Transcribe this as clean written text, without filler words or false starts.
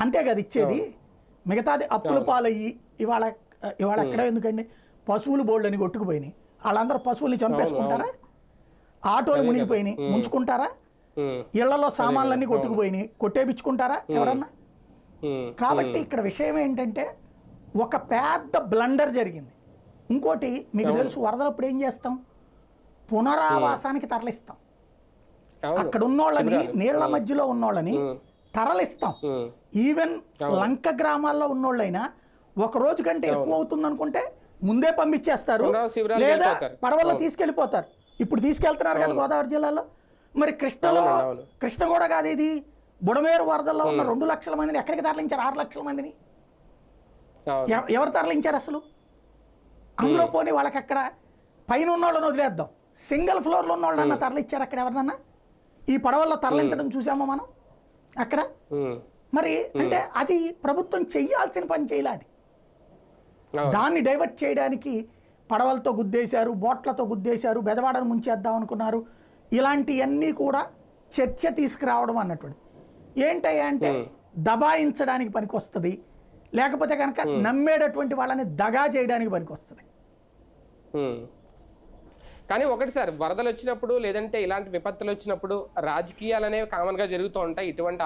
అంతే కదా ఇచ్చేది. మిగతాది అప్పుల పాలయ్యి ఇవాళ ఇవాళ ఎక్కడ ఎందుకండి పశువులు బోల్డ్ అని కొట్టుకుపోయినాయి. వాళ్ళందరూ పశువుల్ని చంపేసుకుంటారా? ఆటోలు మునిగిపోయినాయి ముంచుకుంటారా? ఇళ్లలో సామాన్లన్నీ కొట్టుకుపోయినాయి కొట్టేపించుకుంటారా ఎవరన్నా? కాబట్టి ఇక్కడ విషయం ఏంటంటే ఒక పెద్ద బ్లండర్ జరిగింది. ఇంకోటి మీకు తెలుసు, వరదలప్పుడు ఏం చేస్తాం? పునరావాసానికి తరలిస్తాం. అక్కడ ఉన్నోళ్ళని, నీళ్ల మధ్యలో ఉన్నోళ్ళని తరలిస్తాం. ఈవెన్ లంక గ్రామాల్లో ఉన్నోళ్ళైనా ఒక రోజు కంటే ఎక్కువ అవుతుంది అనుకుంటే ముందే పంపించేస్తారు, లేదా పడవల్లో తీసుకెళ్లిపోతారు. ఇప్పుడు తీసుకెళ్తున్నారు కదా గోదావరి జిల్లాలో. మరి కృష్ణ కూడా కాదు ఇది, బుడమేరు వరదల్లో ఉన్న 2 లక్షల మందిని ఎక్కడికి తరలించారు? 6 లక్షల మందిని ఎవరు తరలించారు అసలు? అందులో పోనీ వాళ్ళకి అక్కడ పైన ఉన్నోళ్ళని వదిలేద్దాం, సింగిల్ ఫ్లోర్లో ఉన్నోళ్ళన్నా తరలించారు అక్కడ ఎవరినన్నా? ఈ పడవల్లో తరలించడం చూసామో మనం అక్కడ. మరి అంటే అది ప్రభుత్వం చెయ్యాల్సిన పని చేయలే. అది దాన్ని డైవర్ట్ చేయడానికి పడవలతో గుద్దేశారు, బోట్లతో గుద్దేశారు, బెజవాడను ముంచేద్దాం అనుకున్నారు. ఇలాంటివన్నీ కూడా చర్చ తీసుకురావడం అన్నటువంటి ఏంటయ్యా అంటే దబాయించడానికి పనికొస్తుంది, లేకపోతే కనుక నమ్మేటటువంటి వాళ్ళని దగా చేయడానికి పనికొస్తుంది. కానీ ఒకటి సార్, వరదలు వచ్చినప్పుడు లేదంటే ఇలాంటి విపత్తులు వచ్చినప్పుడు రాజకీయాలు అనేవి కామన్గా జరుగుతూ ఉంటాయి. ఇటువంటి